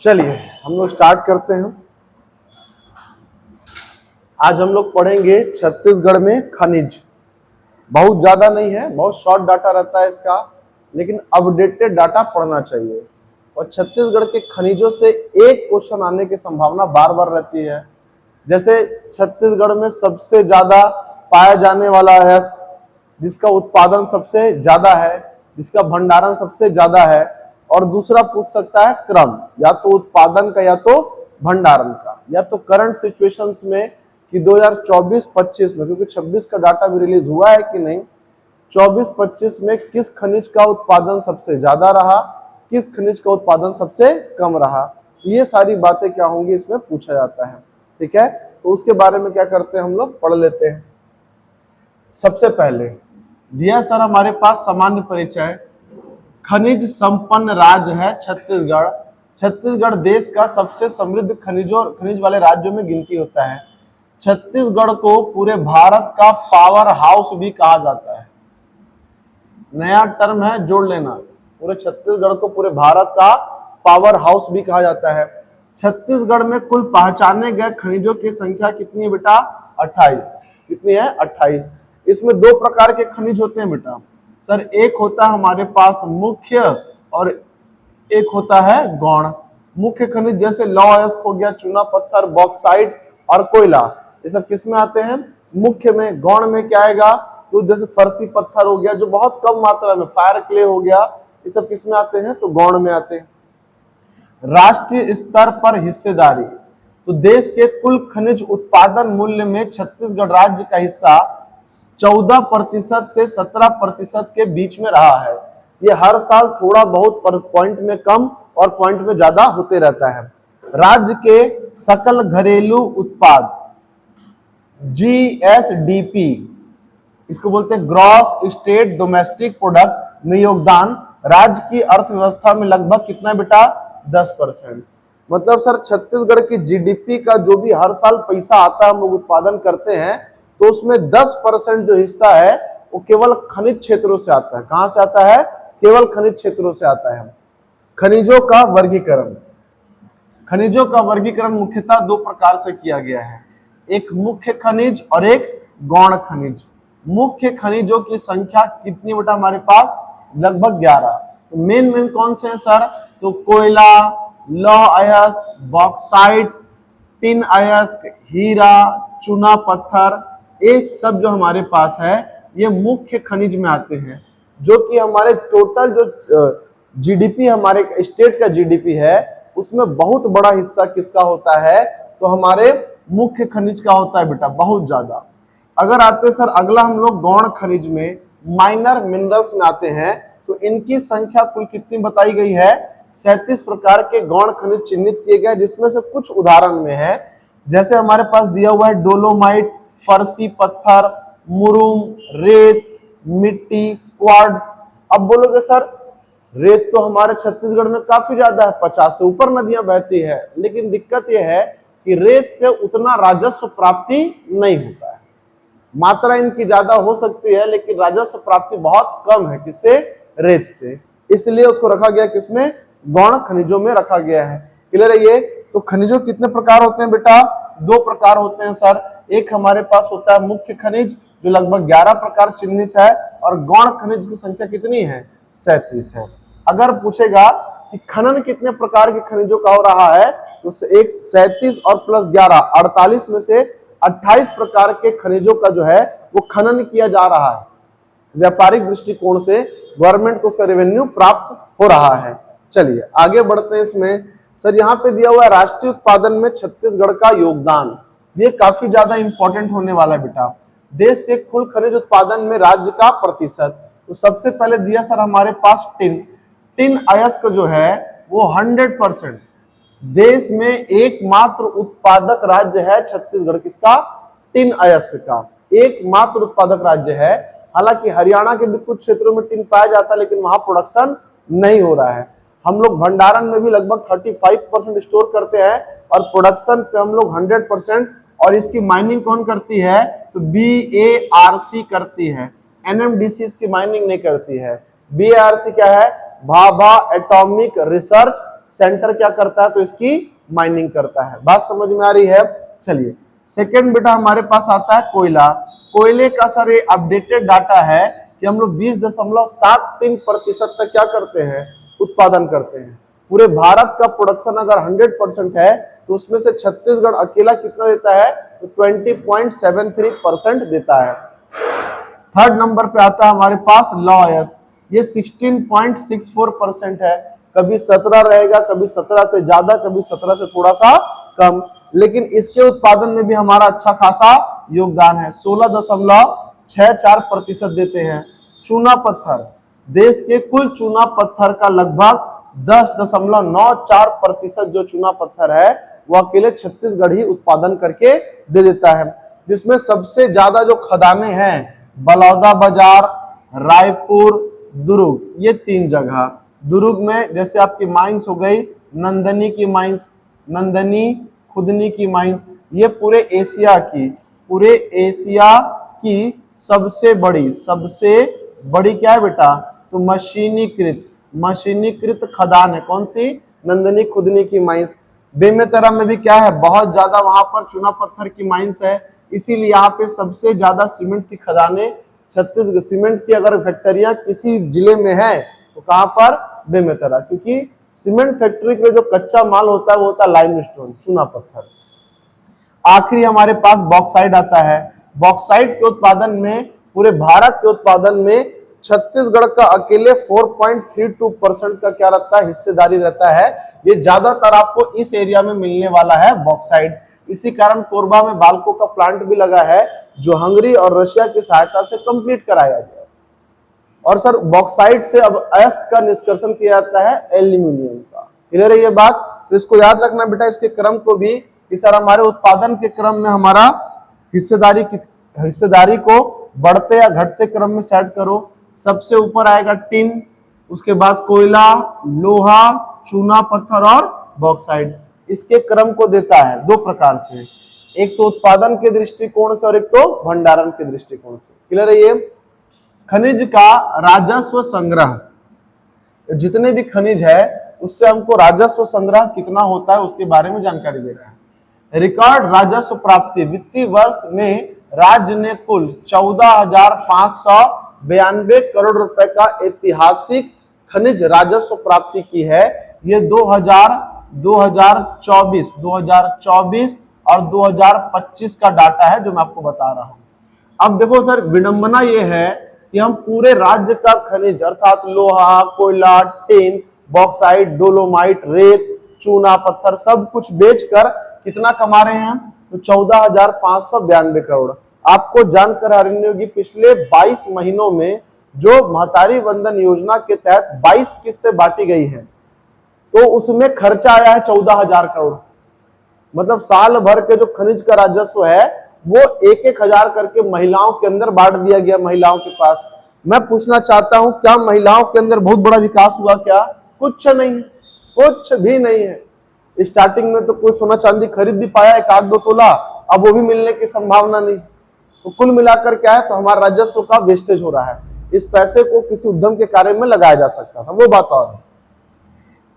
चलिए हम लोग स्टार्ट करते हैं। आज हम लोग पढ़ेंगे छत्तीसगढ़ में खनिज। बहुत ज्यादा नहीं है, बहुत शॉर्ट डाटा रहता है इसका, लेकिन अपडेटेड डाटा पढ़ना चाहिए। और छत्तीसगढ़ के खनिजों से एक क्वेश्चन आने की संभावना बार बार रहती है। जैसे छत्तीसगढ़ में सबसे ज्यादा पाया जाने वाला अयस्क, जिसका उत्पादन सबसे ज्यादा है, जिसका भंडारण सबसे ज्यादा है, और दूसरा पूछ सकता है क्रम, या तो उत्पादन का या तो भंडारण का, या तो करंट सिचुएशंस में कि 2024-25 में, क्योंकि 26 का डाटा भी रिलीज हुआ है कि नहीं, 24-25 में किस खनिज का उत्पादन सबसे ज्यादा रहा, किस खनिज का उत्पादन सबसे कम रहा, ये सारी बातें क्या होंगी इसमें पूछा जाता है। ठीक है, तो उसके बारे में क्या करते हैं हम लोग पढ़ लेते हैं। सबसे पहले दिया सर हमारे पास सामान्य परिचय। खनिज संपन्न राज्य है छत्तीसगढ़। छत्तीसगढ़ देश का सबसे समृद्ध खनिज वाले राज्यों में गिनती होता है। छत्तीसगढ़ को पूरे भारत का पावर हाउस भी कहा जाता है। नया टर्म है, जोड़ लेना। पूरे छत्तीसगढ़ को पूरे भारत का पावर हाउस भी कहा जाता है। छत्तीसगढ़ में कुल पहचाने गए खनिजों की संख्या कितनी है बेटा? 28। कितनी है? 28। इसमें दो प्रकार के खनिज होते हैं बेटा सर। एक होता है हमारे पास मुख्य और एक होता है गौण। मुख्य खनिज जैसे लौह अयस्क हो गया, चूना पत्थर, बॉक्साइट और कोयला, ये सब किस में आते हैं? मुख्य में। गौण में क्या आएगा? तो जैसे फर्सी पत्थर हो गया जो बहुत कम मात्रा में, फायर क्ले हो गया, ये सब किस में आते हैं? तो गौण में आते हैं। राष्ट्रीय स्तर पर हिस्सेदारी, तो देश के कुल खनिज उत्पादन मूल्य में छत्तीसगढ़ राज्य का हिस्सा 14% से 17% के बीच में रहा है। ये हर साल थोड़ा बहुत पॉइंट में कम और पॉइंट में ज्यादा होते रहता है। राज्य के सकल घरेलू उत्पाद GSDP, इसको बोलते हैं ग्रॉस स्टेट डोमेस्टिक प्रोडक्ट, में योगदान राज्य की अर्थव्यवस्था में लगभग कितना बेटा? 10%। मतलब सर छत्तीसगढ़ की GDP का जो भी हर साल पैसा आता है, हम लोग उत्पादन करते हैं, तो उसमें 10% जो हिस्सा है वो केवल खनिज क्षेत्रों से आता है। कहां से आता है? केवल खनिज क्षेत्रों से आता है। खनिजों का वर्गीकरण। खनिजों का वर्गीकरण मुख्यतः दो प्रकार से किया गया है, एक मुख्य खनिज और एक गौण खनिज। मुख्य खनिजों की संख्या कितनी बेटा हमारे पास? लगभग 11। तो मेन कौन से हैं सर? तो कोयला, लौह अयस्क, बॉक्साइट, टिन अयस्क, हीरा, चूना पत्थर, एक सब जो हमारे पास है ये मुख्य खनिज में आते हैं। जो कि हमारे टोटल जो GDP, हमारे स्टेट का GDP है, उसमें बहुत बड़ा हिस्सा किसका होता है? तो हमारे मुख्य खनिज का होता है बेटा, बहुत ज्यादा। अगर आते सर अगला हम लोग गौण खनिज में, माइनर मिनरल्स में आते हैं, तो इनकी संख्या कुल कितनी बताई गई है? 37 प्रकार के गौण खनिज चिन्हित किए गए, जिसमें से कुछ उदाहरण में है, जैसे हमारे पास दिया हुआ है डोलोमाइट, फर्सी पत्थर, मुरुम, रेत, मिट्टी, क्वार्ट्ज। अब बोलोगे सर रेत तो हमारे छत्तीसगढ़ में काफी ज्यादा है, 50 से ऊपर नदियां बहती है, लेकिन दिक्कत यह है कि रेत से उतना राजस्व प्राप्ति नहीं होता है। मात्रा इनकी ज्यादा हो सकती है, लेकिन राजस्व प्राप्ति बहुत कम है। किससे? रेत से। इसलिए उसको रखा गया किसमें? गौण खनिजों में रखा गया है। क्लियर है ये? तो खनिजों कितने प्रकार होते हैं बेटा? दो प्रकार होते हैं सर। एक हमारे पास होता है मुख्य खनिज जो लगभग 11 प्रकार चिन्हित है, और गौण खनिज की संख्या कितनी है? 37 है। अगर पूछेगा कि खनन कितने प्रकार के खनिजों का हो रहा है, तो एक 37 और प्लस 11 48 में से 28 प्रकार के खनिजों का जो है वो खनन किया जा रहा है। व्यापारिक दृष्टिकोण से गवर्नमेंट को उसका रेवेन्यू प्राप्त हो रहा है। चलिए आगे बढ़ते हैं। इसमें सर यहाँ पे दिया हुआ है राष्ट्रीय उत्पादन में छत्तीसगढ़ का योगदान। ये काफी ज्यादा इंपॉर्टेंट होने वाला है बेटा। देश के कुल खनिज उत्पादन में राज्य का प्रतिशत, तो सबसे पहले दिया सर हमारे पास टिन अयस्क जो है वो 100%। देश में एकमात्र उत्पादक राज्य है छत्तीसगढ़, किसका? टिन अयस्क का एकमात्र उत्पादक राज्य है। हालांकि हरियाणा के भी कुछ क्षेत्रों में टिन पाया जाता है, लेकिन वहां प्रोडक्शन नहीं हो रहा है। हम लोग भंडारण में भी लगभग 35% स्टोर करते हैं, और प्रोडक्शन पे हम लोग 100%। और इसकी माइनिंग कौन करती है? तो BARC करती है, NMDC इसकी माइनिंग नहीं करती है। BARC क्या है? भाभा एटॉमिक रिसर्च सेंटर क्या करता है, तो इसकी माइनिंग करता है। बात समझ में आ रही है? चलिए सेकंड बेटा हमारे पास आता है कोयला। कोयले का सर ये अपडेटेड डाटा है कि हम लोग 20.73% तक क्या करते हैं, उत्पादन करते हैं। पूरे भारत का प्रोडक्शन अगर 100% है तो उसमें से छत्तीसगढ़ अकेला कितना देता है, तो 20.73% देता है। थर्ड नंबर पे आता है हमारे पास लॉयस, ये 16.64% है। कभी 17 रहेगा, कभी 17 से ज्यादा, कभी 17 से थोड़ा सा कम, लेकिन इसके उत्पादन में भी हमारा अच्छा खासा योगदान है, 16.64% देते हैं। चूना पत्थर, देश के कुल चूना पत्थर का लगभग 10.94% जो चूना पत्थर है वो अकेले छत्तीसगढ़ ही उत्पादन करके दे देता है, जिसमें सबसे ज्यादा जो खदानें हैं बलौदा बाजार, रायपुर, दुर्ग, ये 3 जगह। दुर्ग में जैसे आपकी माइंस हो गई नंदनी की माइंस, नंदनी खुदनी की माइंस, ये पूरे एशिया की सबसे बड़ी क्या है बेटा, तो मशीनीकृत खदान है। कौन सी? नंदनी खुदनी की माइंस। बेमेतरा में भी क्या है, बहुत ज्यादा वहां पर चूना पत्थर की माइंस है, इसीलिए यहाँ पे सबसे ज्यादा सीमेंट की खदानें छत्तीसगढ़, सीमेंट की अगर फैक्ट्रियां किसी जिले में है तो कहां पर, बेमेतरा, क्योंकि सीमेंट फैक्ट्री के जो कच्चा माल होता है वो होता है लाइमस्टोन, चूना पत्थर। आखिरी हमारे पास बॉक्साइट आता है। बॉक्साइट के उत्पादन में, पूरे भारत के उत्पादन में छत्तीसगढ़ का अकेले 4.32% का क्या रहता है, हिस्सेदारी रहता है। ये ज्यादातर आपको इस एरिया में मिलने वाला है बॉक्साइट। इसी कारण कोरबा में बाल्को का प्लांट भी लगा है, जो हंगरी और रशिया की सहायता से कंप्लीट कराया गया। और सर बॉक्साइट से अब अयस्क का निष्कर्षण किया जाता है एल्यूमिनियम का। क्लियर है ये बात? तो इसको याद रखना बेटा, इसके क्रम को भी कि सर हमारे उत्पादन के क्रम में हमारा हिस्सेदारी को बढ़ते या घटते क्रम में सेट करो। सबसे ऊपर आएगा टिन, उसके बाद कोयला, लोहा, चूना पत्थर और बॉक्साइट। इसके क्रम को देता है 2 प्रकार से, एक तो उत्पादन के दृष्टिकोण से और एक तो भंडारण के दृष्टिकोण से। क्लियर है ये? खनिज का राजस्व संग्रह, जितने भी खनिज है उससे हमको राजस्व संग्रह कितना होता है उसके बारे में जानकारी दे रहा है। रिकॉर्ड राजस्व प्राप्ति, वित्तीय वर्ष में राज्य ने कुल 14,592 करोड़ रुपए का ऐतिहासिक खनिज राजस्व प्राप्ति की है। ये 2024 और 2025 का डाटा है जो मैं आपको बता रहा हूं। अब देखो सर, विडंबना ये है कि हम पूरे राज्य का खनिज अर्थात लोहा, कोयला, टिन, बॉक्साइट, डोलोमाइट, रेत, चूना पत्थर सब कुछ बेचकर कितना कमा रहे हैं, तो 14,592 करोड़। आपको जानकर हैरानी होगी, पिछले 22 महीनों में जो महतारी वंदन योजना के तहत 22 किस्तें बांटी गई हैं, तो उसमें खर्चा आया है 14,000 करोड़। मतलब साल भर के जो खनिज का राजस्व है वो 1,000 करके महिलाओं के अंदर बांट दिया गया, महिलाओं के पास। मैं पूछना चाहता हूं, क्या महिलाओं के अंदर बहुत बड़ा विकास हुआ क्या? कुछ नहीं है, कुछ भी नहीं है। स्टार्टिंग में तो कोई सोना चांदी खरीद भी पाया 1-2 तोला, अब वो भी मिलने की संभावना नहीं। तो कुल मिलाकर क्या है, तो हमारा राजस्व का वेस्टेज हो रहा है। इस पैसे को किसी उद्यम के कार्य में लगाया जा सकता था, वो बात और है।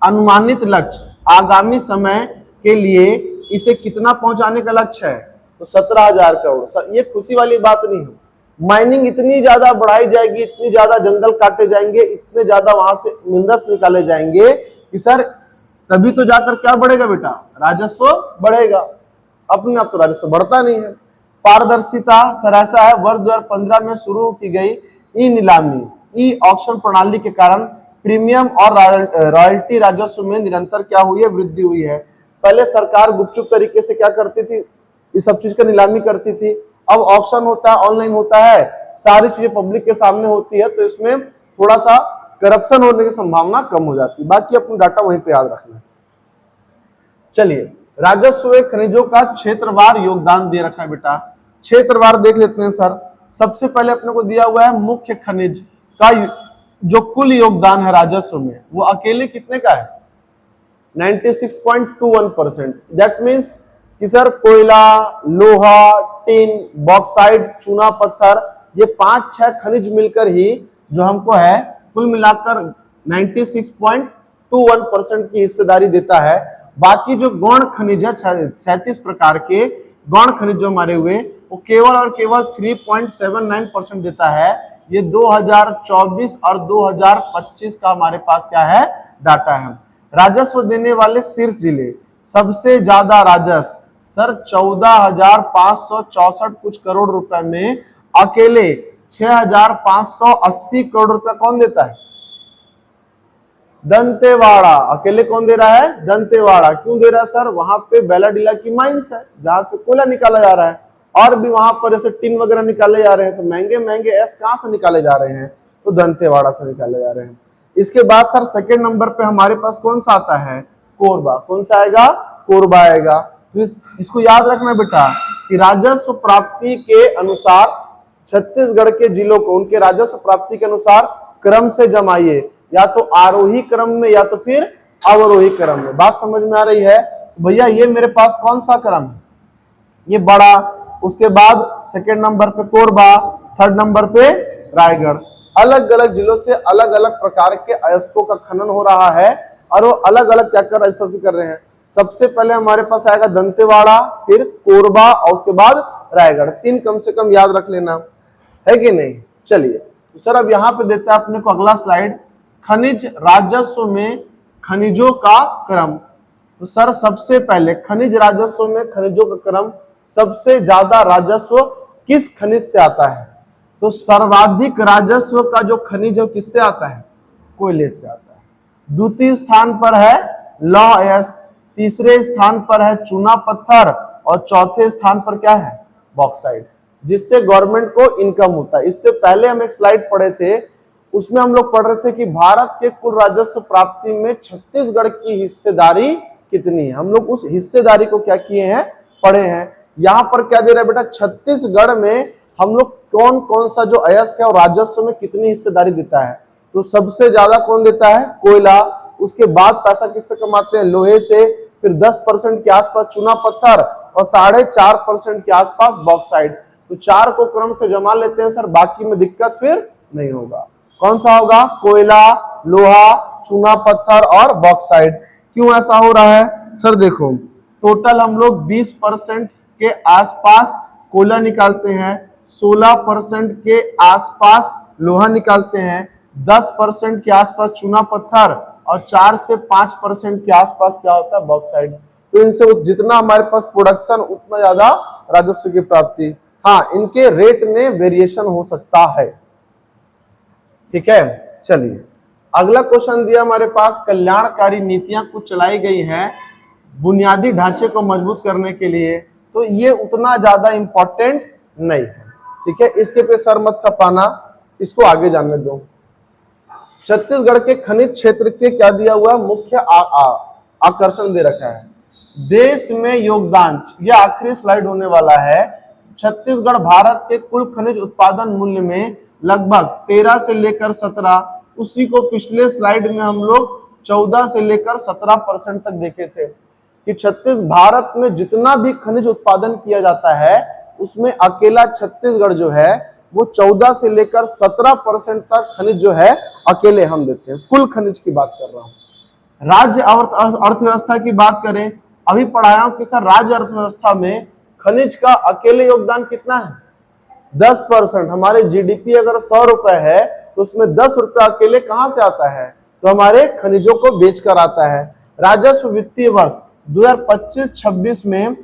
अनुमानित लक्ष्य, आगामी समय के लिए इसे कितना पहुंचाने का लक्ष्य है, तो 17,000 करोड़। ये खुशी वाली बात नहीं है। माइनिंग इतनी ज्यादा बढ़ाई जाएगी, इतनी ज्यादा जंगल काटे जाएंगे, इतने ज्यादा वहां से मिनरल्स निकाले जाएंगे कि सर तभी तो जाकर क्या बढ़ेगा बेटा, राजस्व बढ़ेगा। अपने आप तो राजस्व बढ़ता नहीं है। पारदर्शिता सर ऐसा है, वर्ष 2015 में शुरू की गई ई नीलामी, ई ऑक्शन प्रणाली के कारण प्रीमियम और रॉयल्टी राजस्व में निरंतर क्या हुई है, वृद्धि हुई है। पहले सरकार गुपचुप तरीके से क्या करती थी, इस सब चीज का नीलामी करती थी। अब ऑक्शन होता है, ऑनलाइन होता है, सारी चीजें पब्लिक के सामने होती है, तो इसमें थोड़ा सा करप्शन होने की संभावना कम हो जाती है। बाकी अपना डाटा वहीं पे याद रखना है। चलिए, राजस्व खनिजों का क्षेत्रवार योगदान दे रखा है बेटा। क्षेत्रवार देख लेते हैं सर। सबसे पहले अपने को दिया हुआ है मुख्य खनिज का जो कुल योगदान है राजस्व में, वो अकेले कितने का है, 96.21%। दैट मीन्स कि सर कोयला, लोहा, टिन, बॉक्साइट, चूना पत्थर, ये 5-6 खनिज मिलकर ही जो हमको है कुल मिलाकर 0.21% की हिस्सेदारी देता है। बाकी जो गौण खनिज है 37 प्रकार के गौण खनिज जो हमारे हुए वो केवल और केवल 3.79% देता है। ये 2024 और 2025 का हमारे पास क्या है डाटा है। राजस्व देने वाले शीर्ष जिले, सबसे ज्यादा राजस्व सर 14,564 कुछ करोड़ रुपए में अकेले 6,580 करोड़ रुपए कौन देता है? दंतेवाड़ा। अकेले कौन दे रहा है? दंतेवाड़ा। क्यों दे रहा है सर? वहां पे बेलाडीला की माइंस है जहां से कोयला निकाला जा रहा है, और भी वहां पर जैसे टिन वगैरह निकाले जा रहे हैं, तो महंगे महंगे एस कहां से निकाले जा रहे हैं? तो दंतेवाड़ा से निकाले जा रहे हैं। इसके बाद सर सेकेंड नंबर पे हमारे पास कौन सा आता है? कोरबा। कौन सा आएगा? कोरबा आएगा। तो इसको याद रखना बेटा कि राजस्व प्राप्ति के अनुसार छत्तीसगढ़ के जिलों को उनके राजस्व प्राप्ति के अनुसार क्रम से जमाइए, या तो आरोही क्रम में या तो फिर अवरोही क्रम में। बात समझ में आ रही है? भैया ये मेरे पास कौन सा क्रम है? ये बड़ा, उसके बाद सेकेंड नंबर पे कोरबा, थर्ड नंबर पे रायगढ़। अलग अलग जिलों से अलग अलग प्रकार के अयस्कों का खनन हो रहा है और वो अलग अलग क्या कर रहे हैं। सबसे पहले हमारे पास आएगा दंतेवाड़ा, फिर कोरबा और उसके बाद रायगढ़। 3 कम से कम याद रख लेना, है कि नहीं? चलिए तो सर अब यहाँ पे देता है अपने को अगला स्लाइड, खनिज राजस्व में खनिजों का क्रम। तो सर सबसे पहले खनिज राजस्व में खनिजों का क्रम, सबसे ज्यादा राजस्व किस खनिज से आता है? तो सर्वाधिक राजस्व का जो खनिज है किससे आता है? कोयले से आता है। द्वितीय स्थान पर है लौह अयस्क, तीसरे स्थान पर है चूना पत्थर और चौथे स्थान पर क्या है? बॉक्साइट, जिससे गवर्नमेंट को इनकम होता है। इससे पहले हम एक स्लाइड पढ़े थे, उसमें हम लोग पढ़ रहे थे कि भारत के कुल राजस्व प्राप्ति में छत्तीसगढ़ की हिस्सेदारी कितनी है। हम लोग उस हिस्सेदारी को क्या किए हैं? पढ़े हैं। यहाँ पर क्या दे रहा है बेटा? छत्तीसगढ़ में हम लोग कौन कौन सा जो अयस्क है और राजस्व में कितनी हिस्सेदारी देता है। तो सबसे ज्यादा कौन देता है? कोयला। उसके बाद पैसा किससे कमाते हैं? लोहे से। फिर 10% के आसपास चूना पत्थर और 4.5% के आसपास बॉक्साइट। तो 4 को क्रम से जमा लेते हैं सर, बाकी में दिक्कत फिर नहीं होगा। कौन सा होगा? कोयला, लोहा, चूना पत्थर और बॉक्साइट। क्यों ऐसा हो रहा है सर? देखो टोटल हम लोग 20% के आसपास कोयला निकालते हैं, 16% के आसपास लोहा निकालते हैं, 10% के आसपास चूना पत्थर और 4 से 5% के आसपास क्या होता है? बॉक्साइट। तो इनसे जितना हमारे पास प्रोडक्शन उतना ज्यादा राजस्व की प्राप्ति। हाँ, इनके रेट में वेरिएशन हो सकता है। ठीक है, चलिए अगला क्वेश्चन दिया हमारे पास, कल्याणकारी नीतियां कुछ चलाई गई हैं बुनियादी ढांचे को मजबूत करने के लिए। तो ये उतना ज्यादा इंपॉर्टेंट नहीं है। ठीक है, इसके पे सर मत खपाना, इसको आगे जानने दो। छत्तीसगढ़ के खनिज क्षेत्र के क्या दिया हुआ? मुख्य आकर्षण दे रखा है। देश में योगदान, ये आखिरी स्लाइड होने वाला है। छत्तीसगढ़ भारत के कुल खनिज उत्पादन मूल्य में लगभग 13 से लेकर 17, उसी को पिछले स्लाइड में हम लोग 14 से लेकर 17% तक देखे थे कि भारत में जितना भी खनिज उत्पादन किया जाता है उसमें अकेला छत्तीसगढ़ जो है वो 14 से लेकर 17% तक खनिज जो है अकेले हम देते हैं। कुल खनिज की बात कर रहा हूं। राज्य अर्थव्यवस्था की बात करें, अभी पढ़ाया हूं कि सर राज्य अर्थव्यवस्था में खनिज का अकेले योगदान कितना है? 10%। हमारे जीडीपी अगर 100 रुपए है तो उसमें 10 रुपए अकेले कहां से आता है? तो हमारे खनिजों को बेचकर आता है। राजस्व वित्तीय वर्ष 2025-26 में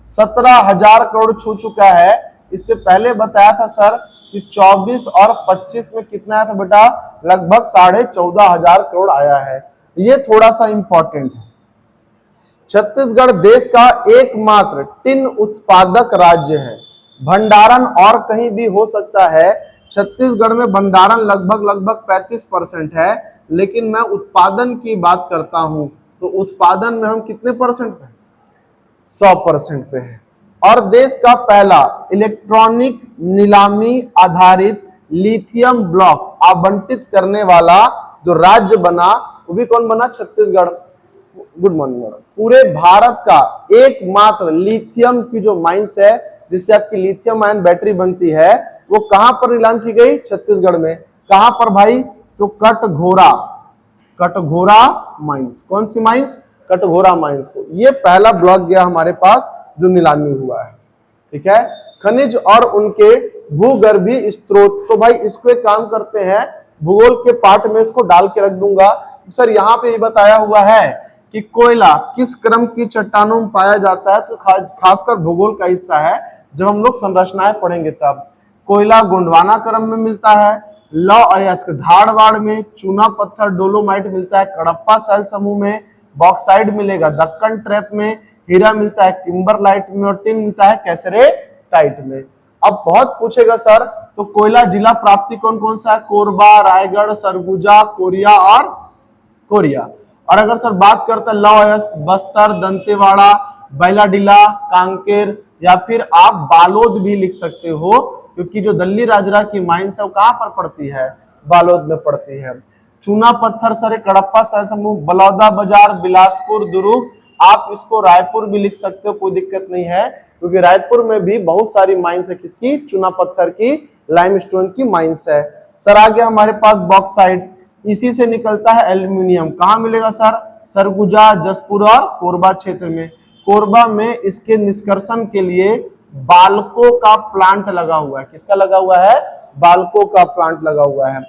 17,000 करोड़ छू चुका है। इससे पहले बताया था सर कि 24 और 25 में कितना आया था बेटा? लगभग 14,500 करोड़ आया है। ये थोड़ा सा इंपॉर्टेंट है। छत्तीसगढ़ देश का एकमात्र टिन उत्पादक राज्य है। भंडारण और कहीं भी हो सकता है, छत्तीसगढ़ में भंडारण लगभग 35% है, लेकिन मैं उत्पादन की बात करता हूं तो उत्पादन में हम कितने परसेंट पे? 100% पे है। और देश का पहला इलेक्ट्रॉनिक नीलामी आधारित लिथियम ब्लॉक आवंटित करने वाला जो राज्य बना वो भी कौन बना? छत्तीसगढ़। Good morning madam. पूरे भारत का एकमात्र लिथियम की जो माइंस है जिससे आपकी लिथियम आयन बैटरी बनती है वो कहां पर नीलाम की गई? छत्तीसगढ़ में। कहां पर भाई? तो कटघोरा। कटघोरा माइंस। कौन सी माइंस? कटघोरा माइंस को। ये पहला ब्लॉक गया हमारे पास जो नीलामी हुआ है। ठीक है, खनिज और उनके भूगर्भीय स्रोत। तो भाई इसको एक काम करते हैं, भूगोल के पार्ट में इसको डाल के रख दूंगा। सर यहाँ पे ये बताया हुआ है कि कोयला किस क्रम की चट्टानों में पाया जाता है, तो खासकर भूगोल का हिस्सा है, जब हम लोग संरचनाएं पढ़ेंगे तब। कोयला गोंडवाना क्रम में मिलता है, लौह अयस्क धारवाड़ में, चूना पत्थर डोलोमाइट मिलता है कडप्पा शैल समूह में, बॉक्साइड मिलेगा दक्कन ट्रैप में, हीरा मिलता है किम्बरलाइट में, और टिन मिलता है कैसरेटाइट में। अब बहुत पूछेगा सर तो कोयला जिला प्राप्ति कौन कौन सा है? कोरबा, रायगढ़, सरगुजा, कोरिया। और अगर सर बात करता है लौह अयस्क, बस्तर, दंतेवाड़ा, बैलाडीला, कांकेर, या फिर आप बालोद भी लिख सकते हो, क्योंकि जो दल्ली राजरा की माइंस है वो कहां पर पड़ती है? बालोद में पड़ती है। चूना पत्थर सर कडप्पा शैल समूह, बलौदा बाजार, बिलासपुर, दुर्ग। आप इसको रायपुर भी लिख सकते हो, कोई दिक्कत नहीं है, क्योंकि रायपुर में भी बहुत सारी माइंस है। किसकी? चूना पत्थर की, लाइमस्टोन की माइंस है। सर आ गया हमारे पास बॉक्साइट, इसी से निकलता है एल्यूमिनियम। कहाँ मिलेगा सर? सरगुजा, जसपुर और कोरबा क्षेत्र में। कोरबा में इसके निष्कर्षण के लिए बाल्को का प्लांट लगा हुआ है। किसका लगा हुआ है? बाल्को का प्लांट लगा हुआ है।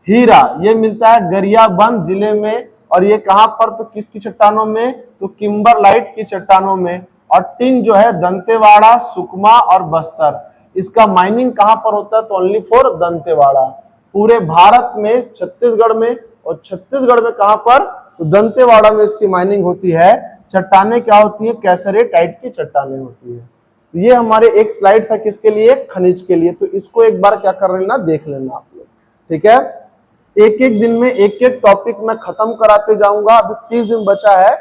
हीरा ये मिलता है गरियाबंद जिले में, और ये कहां पर? तो किसकी चट्टानों में? तो किम्बरलाइट की चट्टानों में। और टिन जो है दंतेवाड़ा, सुकमा और बस्तर। इसका माइनिंग कहां पर होता है? तो ओनली फॉर दंतेवाड़ा। पूरे भारत में छत्तीसगढ़ में, और छत्तीसगढ़ में कहां पर? तो दंतेवाड़ा में इसकी माइनिंग होती है। चट्टाने क्या होती है? कैसरेटाइट की चट्टाने होती है। तो ये हमारे एक स्लाइड था किसके लिए? खनिज के लिए। तो इसको एक बार क्या कर लेना, देख लेना आप लोग। ठीक है, एक एक दिन में एक एक टॉपिक मैं खत्म कराते जाऊंगा। अभी 30 दिन बचा है।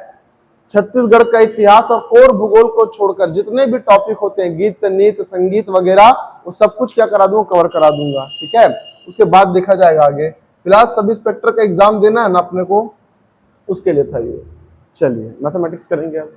छत्तीसगढ़ का इतिहास और कोर भूगोल को छोड़कर जितने भी टॉपिक होते हैं, गीत, नृत्य, संगीत वगैरह, वो सब कुछ क्या करा दूंगा? कवर करा दूंगा। ठीक है, उसके बाद देखा जाएगा आगे। फिलहाल सब इंस्पेक्टर का एग्जाम देना है ना अपने को, उसके लिए था ये। चलिए मैथमेटिक्स करेंगे अब।